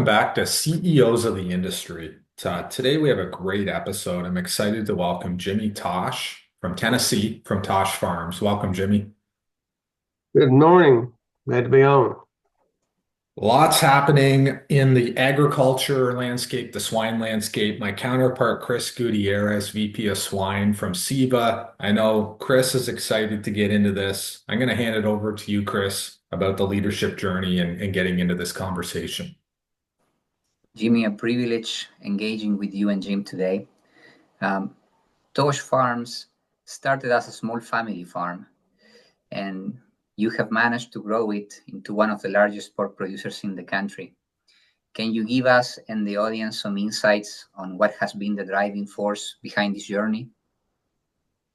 Welcome back to CEOs of the Industry. Today we have a great episode. I'm excited to welcome Jimmy Tosh from Tennessee, from Tosh Farms. Welcome, Jimmy. Good morning. Glad to be on. Lots happening in the agriculture landscape, the swine landscape. My counterpart, Chris Gutierrez, VP of Swine from SIVA. I know Chris is excited to get into this. I'm going to hand it over to you, Chris, about the leadership journey and getting into this conversation. Jimmy, a privilege engaging with you and Jim today. Tosh Farms started as a small family farm, and you have managed to grow it into one of the largest pork producers in the country. Can you give us and the audience some insights on what has been the driving force behind this journey?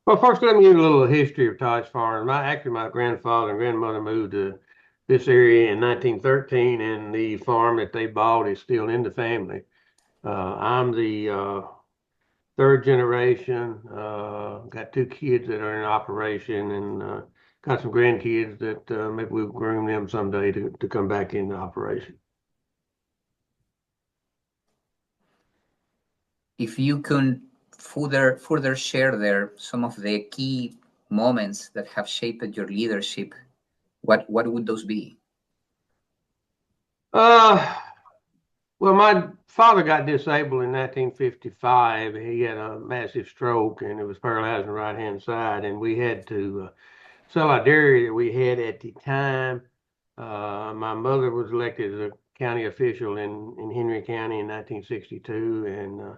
Well, first, let me give you a little history of Tosh Farms. My grandfather and grandmother moved to this area in 1913, and the farm that they bought is still in the family. I'm the third generation. Got two kids that are in operation, and got some grandkids that maybe we'll groom them someday to come back into operation. If you can further share there some of the key moments that have shaped your leadership, what would those be? Well, my father got disabled in 1955. He had a massive stroke and it was paralyzed on the right-hand side, and we had to sell our dairy that we had at the time. My mother was elected as a county official in Henry County in 1962, and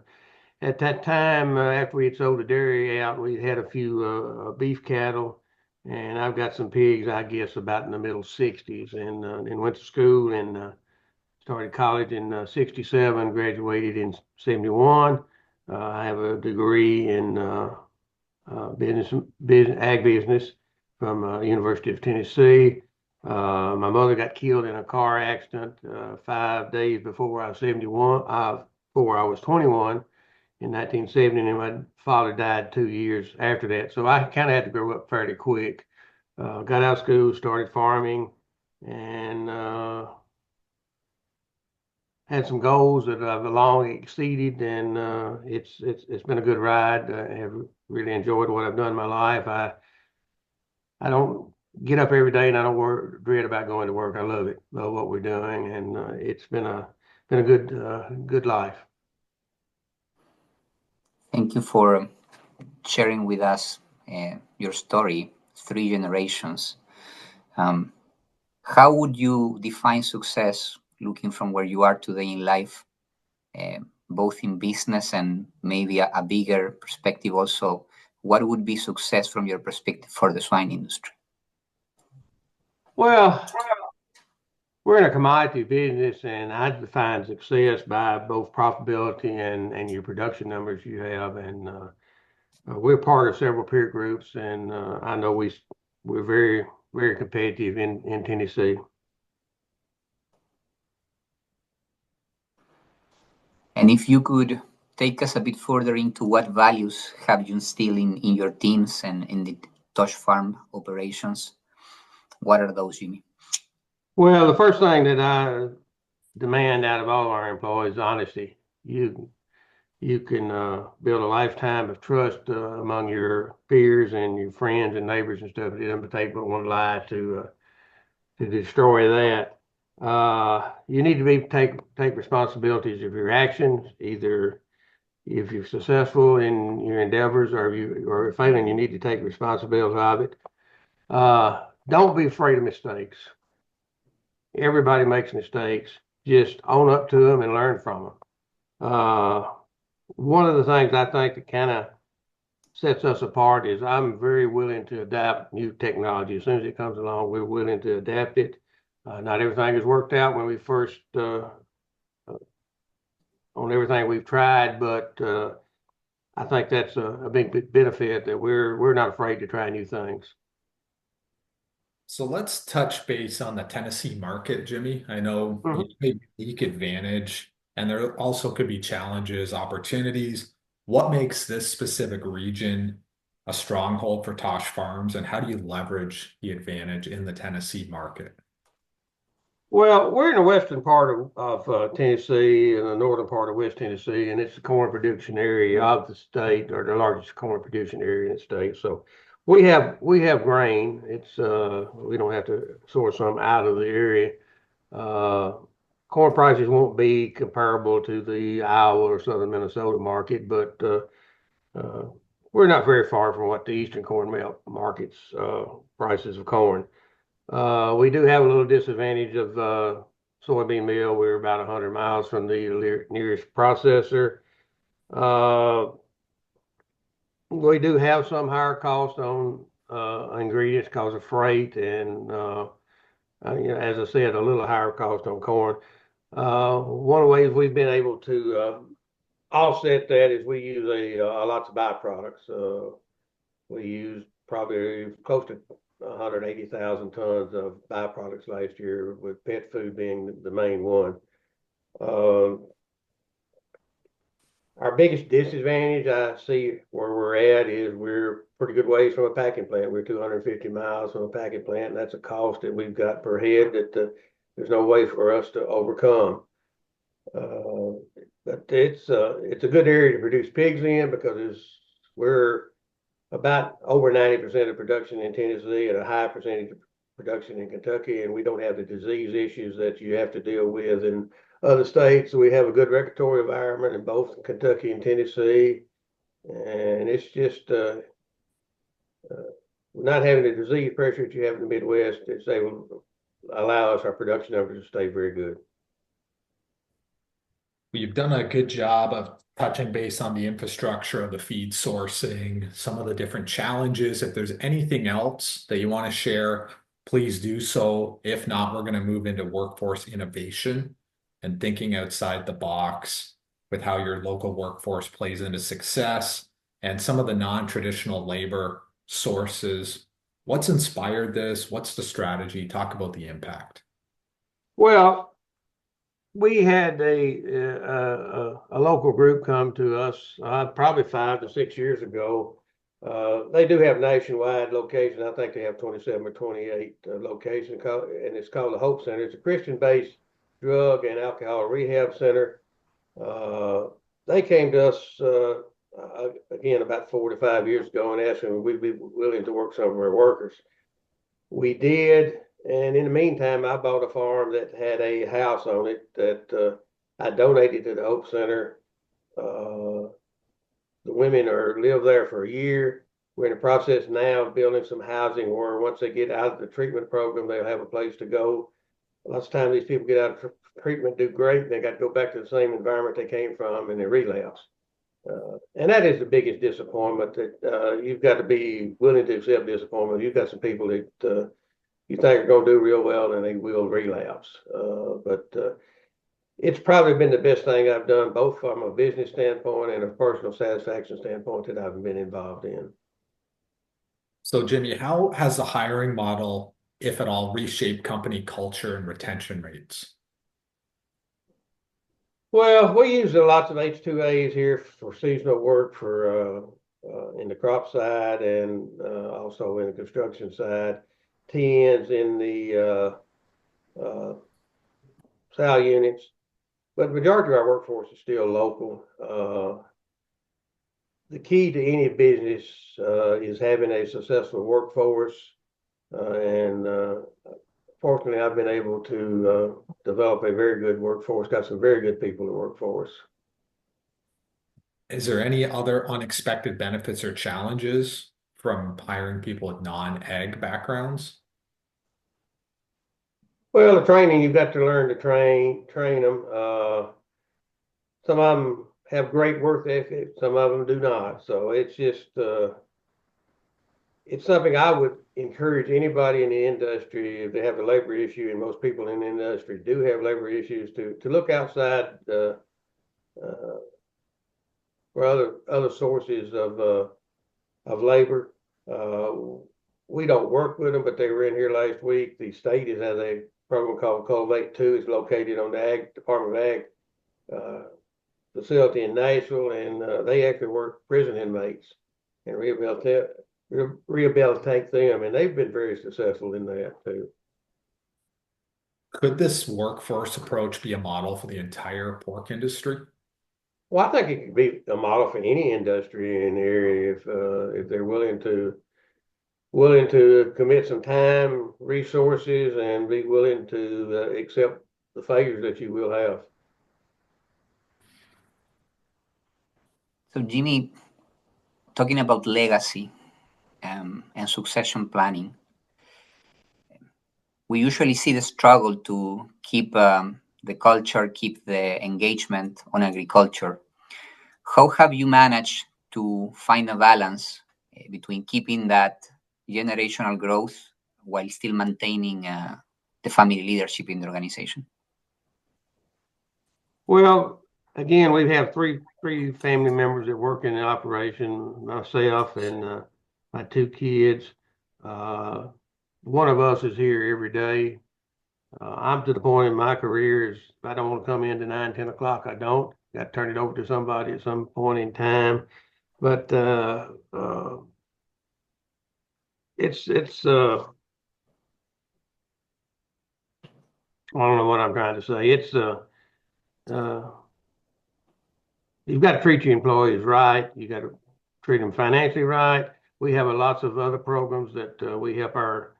at that time, after we had sold the dairy out, we had a few beef cattle, and I've got some pigs, I guess, about in the middle 60s, and went to school and started college in 67, graduated in 71. I have a degree in ag business from University of Tennessee. My mother got killed in a car accident 5 days before I was 21 in 1970, and my father died 2 years after that. So I kind of had to grow up fairly quick. Got out of school, started farming, and had some goals that I've long exceeded, and it's been a good ride. I have really enjoyed what I've done in my life. I don't get up every day and I don't dread about going to work. I love it, love what we're doing, and it's been a good life. Thank you for sharing with us your story, 3 generations. How would you define success looking from where you are today in life, both in business and maybe a bigger perspective also? What would be success from your perspective for the swine industry? Well, we're in a commodity business, and I define success by both profitability and your production numbers you have. And we're part of several peer groups, and I know we're very, very competitive in Tennessee. And if you could take us a bit further into what values have you instilled in your teams and in the Tosh Farm operations, what are those, Jimmy? Well, the first thing that I demand out of all our employees is honesty. You can build a lifetime of trust among your peers and your friends and neighbors and stuff. It doesn't take but one lie to destroy that. You need to take responsibilities of your actions. Either if you're successful in your endeavors or you're failing, you need to take responsibility of it. Don't be afraid of mistakes. Everybody makes mistakes. Just own up to them and learn from them. One of the things I think that kind of sets us apart is I'm very willing to adapt new technology. As soon as it comes along, we're willing to adapt it. Not everything has worked out when we first on everything we've tried, but I think that's a big benefit that we're not afraid to try new things. So let's touch base on the Tennessee market, Jimmy. I know you have a unique advantage, and there also could be challenges, opportunities. What makes this specific region a stronghold for Tosh Farms, and how do you leverage the advantage in the Tennessee market? Well, we're in the western part of Tennessee and the northern part of West Tennessee, and it's the corn production area of the state, or the largest corn producing area in the state. So we have grain. It's we don't have to source some out of the area. Uh, Corn prices won't be comparable to the Iowa or southern Minnesota market, but uh, we're not very far from what the eastern corn belt markets prices of corn. We do have a little disadvantage of soybean meal. We're about 100 miles from the nearest processor. Uh, we do have some higher cost on ingredients because of freight and, as I said, a little higher cost on corn. One of the ways we've been able to offset that is we use lots of byproducts. We used probably close to 180,000 tons of byproducts last year, with pet food being the main one. Uh, our biggest disadvantage I see where we're at is we're pretty good ways from a packing plant. We're 250 miles from a packing plant, and that's a cost that we've got per head that there's no way for us to overcome. Uh, but it's a good area to produce pigs in because we're about over 90% of production in Tennessee and a high percentage of production in Kentucky, and we don't have the disease issues that you have to deal with in other states. We have a good regulatory environment in both Kentucky and Tennessee, and it's just not having the disease pressure that you have in the Midwest. It's able to allow us our production numbers to stay very good. You've done a good job of touching base on the infrastructure of the feed sourcing, some of the different challenges. If there's anything else that you want to share, please do so. If not, we're going to move into workforce innovation and thinking outside the box with how your local workforce plays into success and some of the non-traditional labor sources. What's inspired this? What's the strategy? Talk about the impact. Well, we had a local group come to us probably 5 to 6 years ago. They do have nationwide locations. I think they have 27 or 28 locations, and it's called the Hope Center. It's a Christian-based drug and alcohol rehab center. They came to us again about 4 to 5 years ago and asked if we'd be willing to work some of our workers. We did. And in the meantime, I bought a farm that had a house on it that I donated to the Hope Center. The women live there for a year. We're in the process now of building some housing where once they get out of the treatment program, they'll have a place to go. Lots of times these people get out of treatment, do great, and they got to go back to the same environment they came from, and they relapse. And that is the biggest disappointment, that you've got to be willing to accept disappointment. You've got some people that you think are going to do real well, and they will relapse. But it's probably been the best thing I've done, both from a business standpoint and a personal satisfaction standpoint, that I've been involved in. So, Jimmy, how has the hiring model, if at all, reshaped company culture and retention rates? Well, we use lots of H-2As here for seasonal work for in the crop side and also in the construction side. TNs in the sow units, but the majority of our workforce is still local. The key to any business is having a successful workforce, and fortunately, I've been able to develop a very good workforce. Got some very good people to work for us. Is there any other unexpected benefits or challenges from hiring people with non-ag backgrounds? Well, the training, you've got to learn to train them. Some of them have great work ethic, some of them do not. So it's just it's something I would encourage anybody in the industry, if they have a labor issue, and most people in the industry do have labor issues, to look outside for other sources of labor. We don't work with them, but they were in here last week. The state has a program called Cultivate 2. It's located on the Department of Ag facility in Nashville, and they actually work prison inmates and rehabilitate them, and they've been very successful in that too. Could this workforce approach be a model for the entire pork industry? Well, I think it could be a model for any industry in the area if they're willing to commit some time, resources, and be willing to accept the failures that you will have. So, Jimmy, talking about legacy and succession planning, we usually see the struggle to keep the culture, keep the engagement on agriculture. How have you managed to find a balance between keeping that generational growth while still maintaining the family leadership in the organization? Well, again, we have three family members that work in the operation, myself and my two kids. One of us is here every day. I'm to the point in my career is if I don't want to come in to 9, 10 o'clock, I don't. Got to turn it over to somebody at some point in time. But it's I don't know what I'm trying to say. It's uh, you've got to treat your employees right. You got to treat them financially right. We have lots of other programs that we help our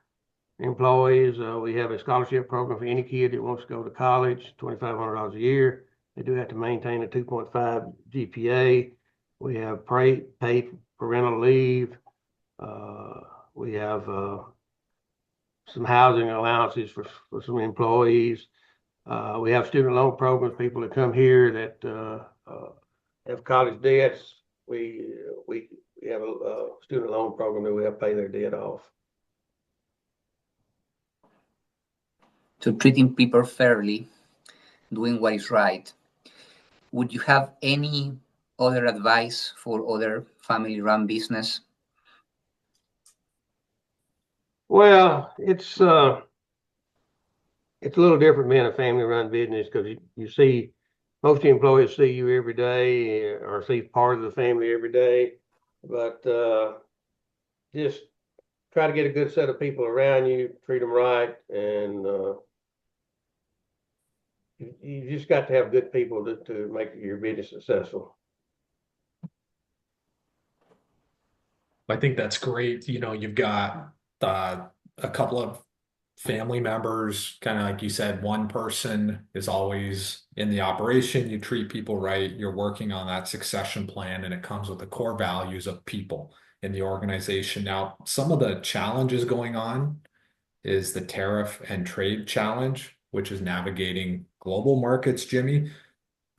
employees. We have a scholarship program for any kid that wants to go to college, $2,500 a year. They do have to maintain a 2.5 GPA. We have paid parental leave. We have some housing allowances for some employees. We have student loan programs, people that come here that have college debts. We have a student loan program that we have to pay their debt off. So, treating people fairly, doing what is right. Would you have any other advice for other family-run business? Well, it's a little different being a family-run business because you see most of the employees see you every day or see part of the family every day, but just try to get a good set of people around you, treat them right, and you just got to have good people to make your business successful. I think that's great. You've got a couple of family members, kind of like you said, one person is always in the operation. You treat people right. You're working on that succession plan, and it comes with the core values of people in the organization. Now, some of the challenges going on is the tariff and trade challenge, which is navigating global markets, Jimmy.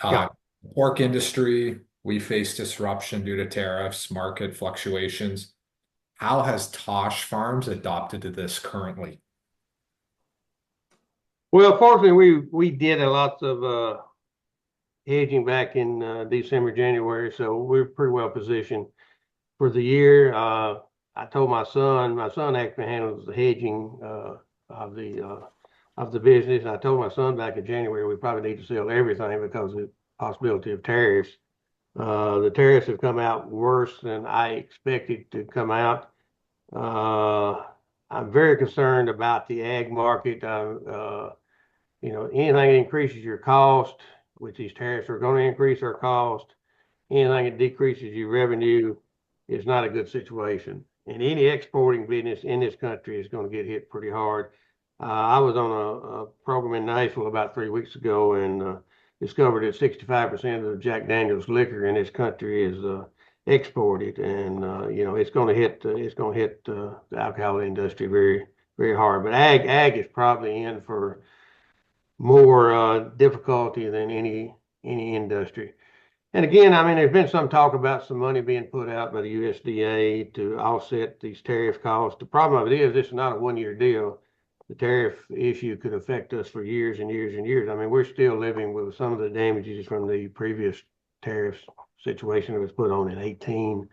Yeah. Uh, Pork industry, we face disruption due to tariffs, market fluctuations. How has Tosh Farms adopted to this currently? Well, fortunately, we did a lot of hedging back in December, January, so we're pretty well positioned for the year. I told my son actually handles the hedging of the business. I told my son back in January we probably need to sell everything because of the possibility of tariffs. The tariffs have come out worse than I expected to come out. I'm very concerned about the ag market. Anything that increases your cost, which these tariffs are going to increase our cost, anything that decreases your revenue is not a good situation. And any exporting business in this country is going to get hit pretty hard. I was on a program in Nashville about 3 weeks ago and discovered that 65% of the Jack Daniel's liquor in this country is exported, and it's going to hit the alcohol industry very, very hard. But ag is probably in for more difficulty than any industry. And again, I mean, there's been some talk about some money being put out by the USDA to offset these tariff costs. The problem of it is this is not a one-year deal. The tariff issue could affect us for years and years and years. I mean, we're still living with some of the damages from the previous tariff situation that was put on in 18,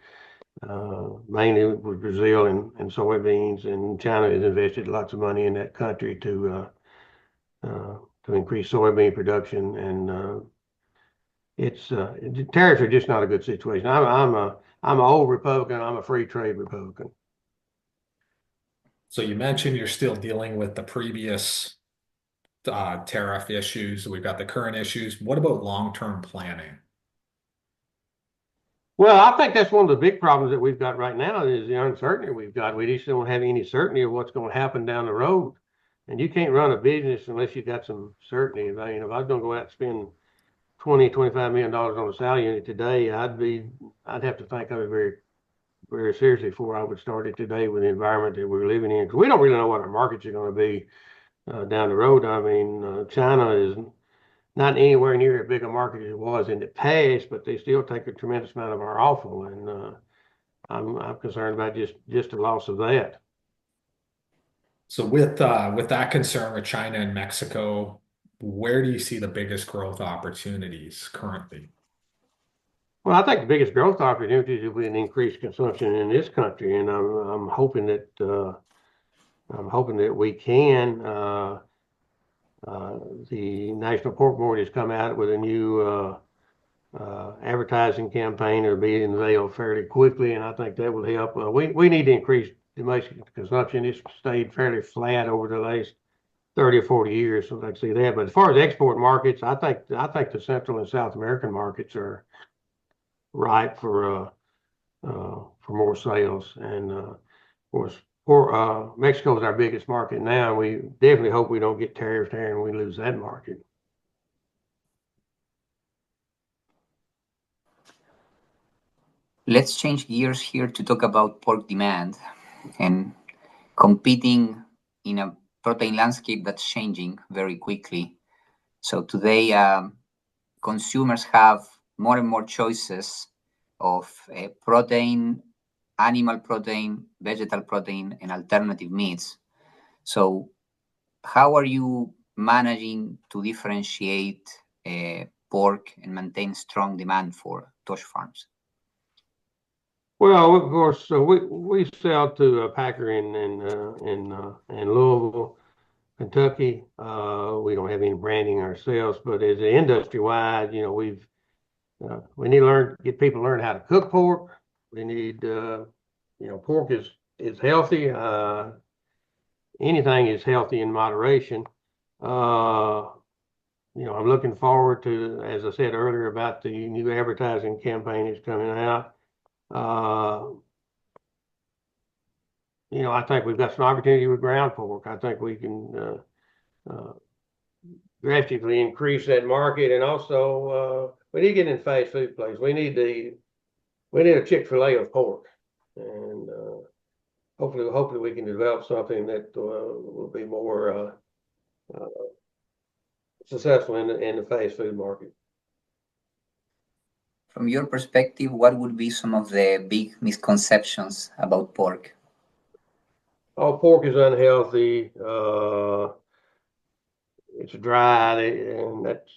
mainly with Brazil and soybeans, and China has invested lots of money in that country to increase soybean production, and tariffs are just not a good situation. I'm an old Republican. I'm a free trade Republican. So you mentioned you're still dealing with the previous tariff issues. We've got the current issues. What about long-term planning? Well, I think that's one of the big problems that we've got right now is the uncertainty we've got. We just don't have any certainty of what's going to happen down the road. And you can't run a business unless you've got some certainty. If I was going to go out and spend 25 million dollars on a sow unit today, I'd have to think of it very, very seriously before I would start it today with the environment that we're living in. Because we don't really know what our markets are going to be down the road. I mean, China is not anywhere near as big a market as it was in the past, but they still take a tremendous amount of our offal, and I'm concerned about just the loss of that. So with that concern with China and Mexico, where do you see the biggest growth opportunities currently? Well, I think the biggest growth opportunity will be an increased consumption in this country, and I'm hoping that we can. The National Pork Board has come out with a new advertising campaign that'll be unveiled fairly quickly, and I think that will help. We need to increase domestic consumption. It's stayed fairly flat over the last 30 or 40 years, so I can see that. But as far as export markets, I think the Central and South American markets are ripe for more sales. And of course, Mexico is our biggest market now, and we definitely hope we don't get tariffs there and we lose that market. Let's change gears here to talk about pork demand and competing in a protein landscape that's changing very quickly. So today, consumers have more and more choices of protein, animal protein, vegetal protein, and alternative meats. So how are you managing to differentiate pork and maintain strong demand for Tosh Farms? Well, of course, we sell to a packer in Louisville, Kentucky. We don't have any branding ourselves, but as an industry wide, we need to get people to learn how to cook pork. We need, pork is healthy. Anything is healthy in moderation. I'm looking forward to, as I said earlier, about the new advertising campaign that's coming out. I think we've got some opportunity with ground pork. I think we can drastically increase that market, and also we need to get in fast food places. We need a Chick-fil-A of pork, and hopefully we can develop something that will be more successful in the fast food market. From your perspective, what would be some of the big misconceptions about pork? Oh, pork is unhealthy. It's dry, and that's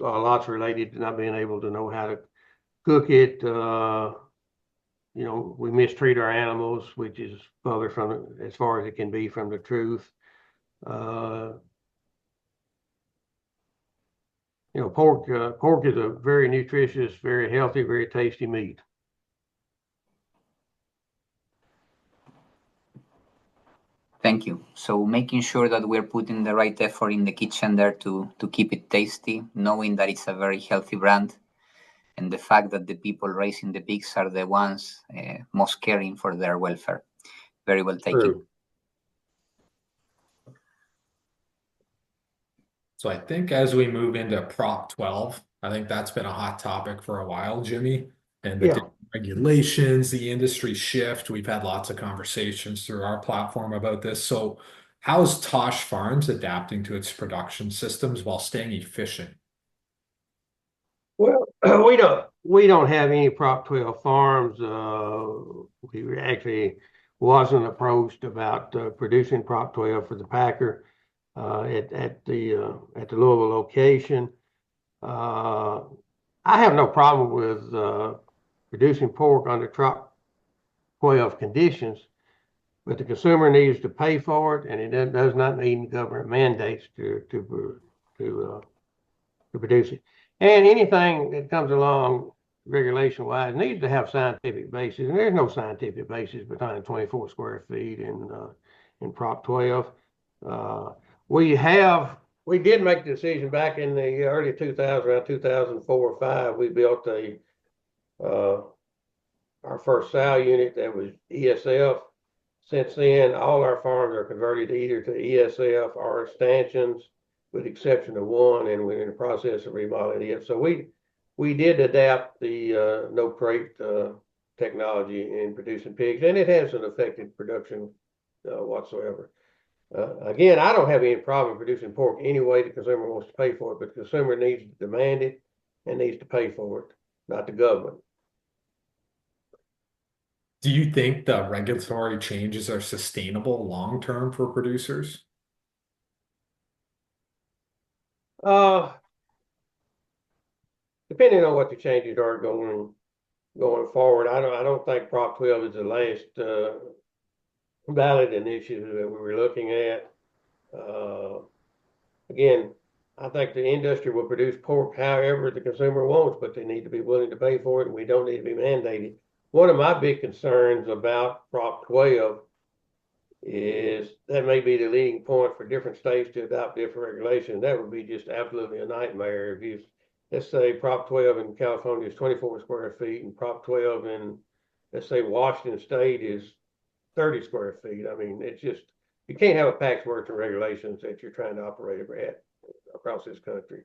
a lot's related to not being able to know how to cook it. We mistreat our animals, which is further from, as far as it can be, from the truth. Pork is a very nutritious, very healthy, very tasty meat. Thank you. So making sure that we're putting the right effort in the kitchen there to keep it tasty, knowing that it's a very healthy brand, and the fact that the people raising the pigs are the ones most caring for their welfare. Very well taken. True. So I think as we move into Prop 12, I think that's been a hot topic for a while, Jimmy, and the different regulations, the industry shift. We've had lots of conversations through our platform about this. So how's Tosh Farms adapting to its production systems while staying efficient? Well, we don't have any Prop 12 farms. We actually wasn't approached about producing Prop 12 for the packer at the Louisville location. I have no problem with producing pork under Prop 12 conditions, but the consumer needs to pay for it, and it does not need government mandates to produce it. And anything that comes along regulation-wise needs to have scientific basis, and there's no scientific basis behind 24 square feet in Prop 12. We have we did make the decision back in the early 2000s, around 2004 or 5. We built uh, our first sow unit that was ESF. Since then, all our farms are converted either to ESF or stanchions, with the exception of one, and we're in the process of remodeling it. So we did adapt the no crate technology in producing pigs, and it hasn't affected production whatsoever. Again, I don't have any problem producing pork any way the consumer wants to pay for it, but the consumer needs to demand it and needs to pay for it, not the government. Do you think the regulatory changes are sustainable long term for producers? Uh, Depending on what the changes are going forward, I don't think Prop 12 is the last valid initiative that we were looking at. Uh, Again, I think the industry will produce pork however the consumer wants, but they need to be willing to pay for it, and we don't need to be mandated. One of my big concerns about Prop 12 is that may be the leading point for different states to adopt different regulations. That would be just absolutely a nightmare. If you, let's say Prop 12 in California is 24 square feet and Prop 12 in, let's say Washington State is 30 square feet. I mean, it's just, you can't have a patchwork of regulations that you're trying to operate at across this country.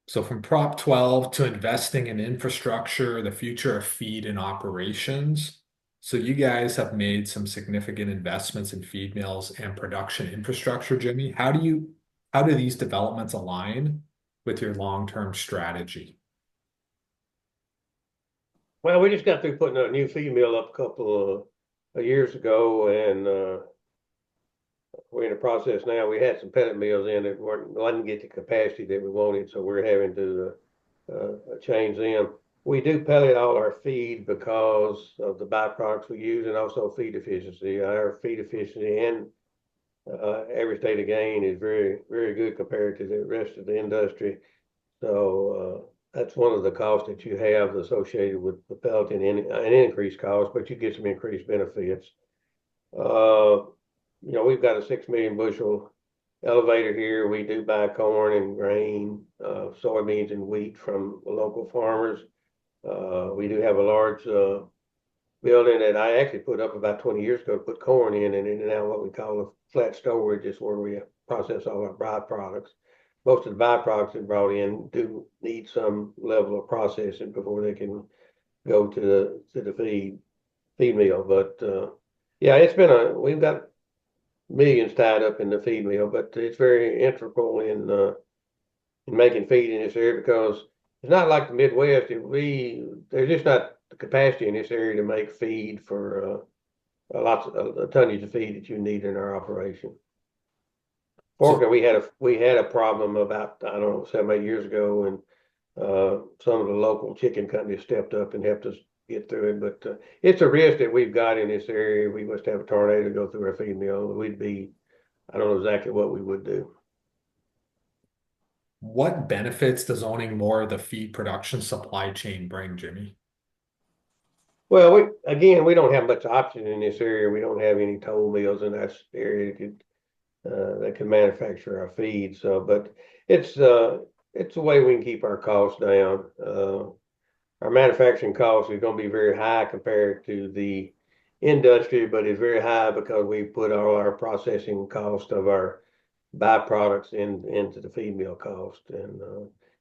So from Prop 12 to investing in infrastructure, the future of feed and operations. So you guys have made some significant investments in feed mills and production infrastructure, Jimmy. How do these developments align with your long-term strategy? Well, we just got through putting a new feed mill up a couple of years ago, and we're in the process now. We had some pellet mills in that wasn't get the capacity that we wanted, so we're having to change them. We do pellet all our feed because of the byproducts we use and also feed efficiency. Our feed efficiency and average daily gain is very, very good compared to the rest of the industry. So that's one of the costs that you have associated with the pelleting, an increased cost, but you get some increased benefits. We've got a 6 million bushel elevator here. We do buy corn and grain, soybeans and wheat from local farmers. We do have a large building that I actually put up about 20 years ago to put corn in, and now what we call a flat storage is where we process all our byproducts. Most of the byproducts that brought in do need some level of processing before they can go to the feed mill. But yeah, we've got millions tied up in the feed mill, but it's very integral in making feed in this area because it's not like the Midwest. There's just not the capacity in this area to make feed for a tonnage of feed that you need in our operation. Fortunately, we had a problem about, I don't know, 7, 8 years ago, and some of the local chicken companies stepped up and helped us get through it. But it's a risk that we've got in this area. We must have a tornado go through our feed mill. I don't know exactly what we would do. What benefits does owning more of the feed production supply chain bring, Jimmy? Well, we don't have much option in this area. We don't have any toll mills in that area that can manufacture our feed. So, but it's a way we can keep our costs down. Our manufacturing costs are going to be very high compared to the industry, but it's very high because we put all our processing cost of our byproducts into the feed mill cost, and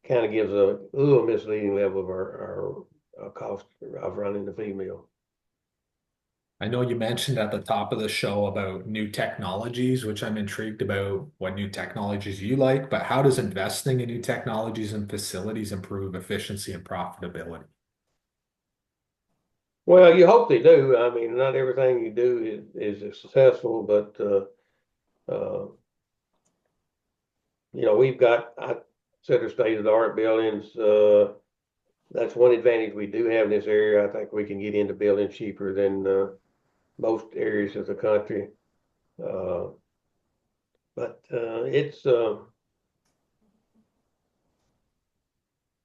kind of gives a little misleading level of our cost of running the feed mill. I know you mentioned at the top of the show about new technologies, which I'm intrigued about what new technologies you like, but how does investing in new technologies and facilities improve efficiency and profitability? Well, you hope they do. I mean, not everything you do is successful, but uh, we've got, I consider state-of-the-art buildings. That's one advantage we do have in this area. I think we can get into buildings cheaper than most areas of the country. Uh, but it's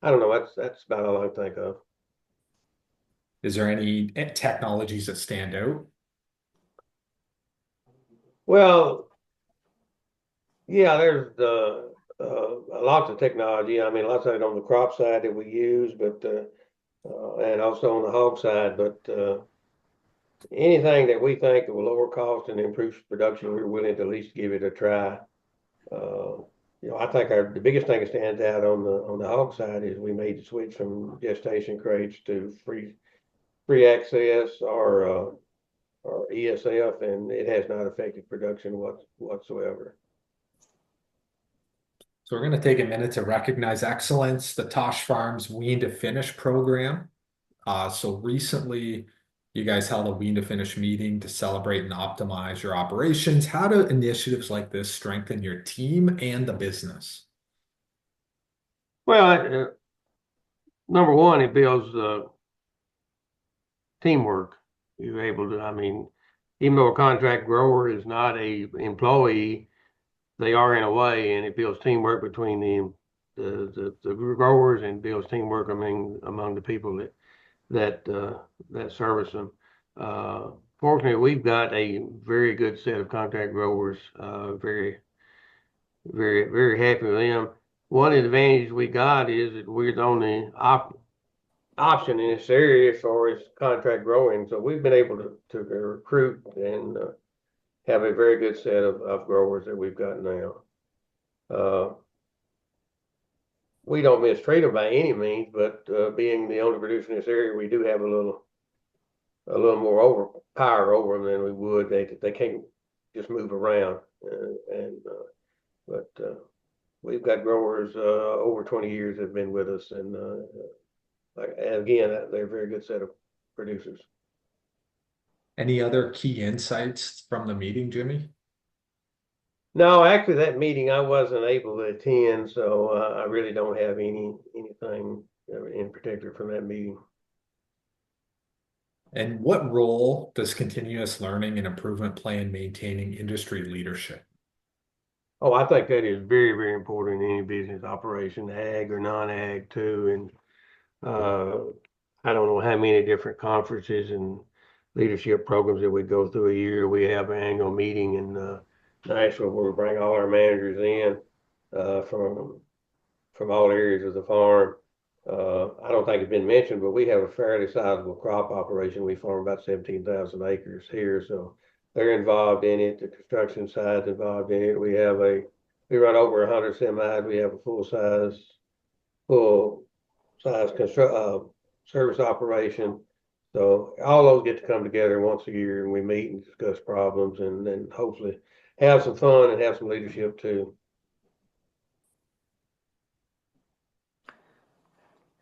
I don't know. That's about all I can think of. Is there any technologies that stand out? Well, Yeah, there's lots of technology. I mean, lots of it on the crop side that we use, but and also on the hog side. But anything that we think will lower cost and improve production, we're willing to at least give it a try. I think the biggest thing that stands out on the hog side is we made the switch from gestation crates to free access or ESF, and it has not affected production whatsoever. So we're going to take a minute to recognize excellence, the Tosh Farms Wean-to-Finish program. So recently, you guys held a Wean-to-Finish meeting to celebrate and optimize your operations. How do initiatives like this strengthen your team and the business? Well, number one, it builds teamwork. You're able to, I mean, even though a contract grower is not a employee, they are in a way, and it builds teamwork between the growers and builds teamwork among the people that service them. Fortunately, we've got a very good set of contract growers. Very happy with them. One advantage we got is that we're the only option in this area as far as contract growing. So we've been able to recruit and have a very good set of growers that we've got now. We don't mistreat them by any means, but being the only producer in this area, we do have a little more power over them than we would. They can't just move around, but we've got growers over 20 years that have been with us, and again, they're a very good set of producers. Any other key insights from the meeting, Jimmy? No, actually, that meeting I wasn't able to attend, so I really don't have anything in particular from that meeting. And what role does continuous learning and improvement play in maintaining industry leadership? Oh, I think that is very important in any business operation, ag or non-ag too. And I don't know how many different conferences and leadership programs that we go through a year. We have an annual meeting in Nashville where we bring all our managers in from all areas of the farm. I don't think it's been mentioned, but we have a fairly sizable crop operation. We farm about 17,000 acres here, so they're involved in it. The construction side's involved in it. We run over 100 semis. We have a full size service operation. So all those get to come together once a year, and we meet and discuss problems, and then hopefully have some fun and have some leadership too.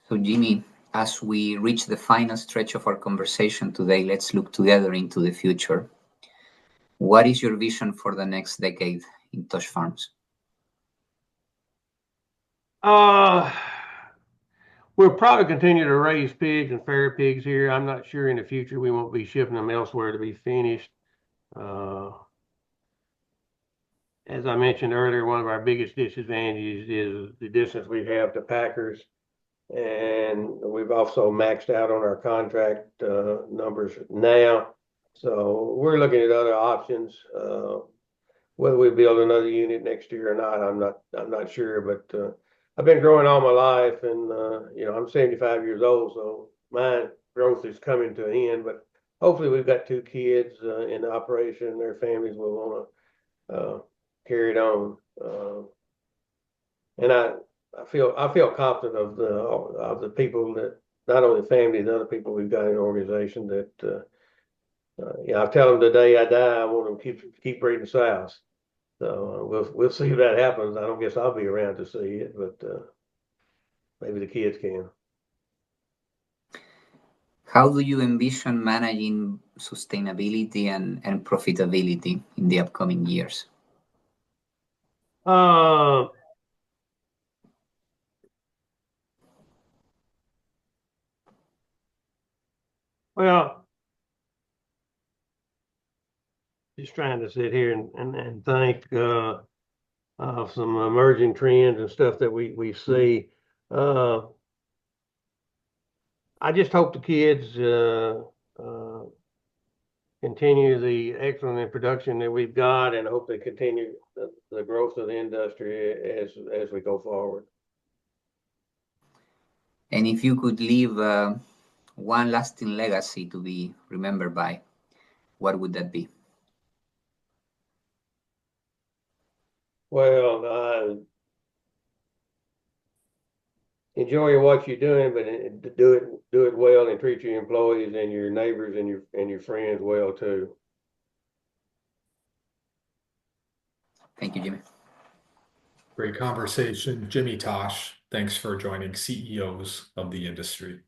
So, Jimmy, as we reach the final stretch of our conversation today, let's look together into the future. What is your vision for the next decade in Tosh Farms? We'll probably continue to raise pigs and fair pigs here. I'm not sure in the future we won't be shipping them elsewhere to be finished. As I mentioned earlier, one of our biggest disadvantages is the distance we have to packers. And we've also maxed out on our contract numbers now. So we're looking at other options. Whether we build another unit next year or not, I'm not sure. But I've been growing all my life, and I'm 75 years old, so my growth is coming to an end. But hopefully, we've got 2 kids in the operation, and their families will want to carry it on. And I feel confident of the people that, not only the family, the other people we've got in the organization that I tell them the day I die, I want them to keep breeding sows. So we'll see if that happens. I don't guess I'll be around to see it, but maybe the kids can. How do you envision managing sustainability and profitability in the upcoming years? Well, just trying to sit here and think of some emerging trends and stuff that we see. I just hope the kids continue the excellent production that we've got, and hope to continue the growth of the industry as we go forward. And if you could leave one lasting legacy to be remembered by, what would that be? Well, enjoy what you're doing, but do it well, and treat your employees and your neighbors and your friends well too. Thank you, Jimmy. Great conversation. Jimmy Tosh, thanks for joining CEOs of the industry.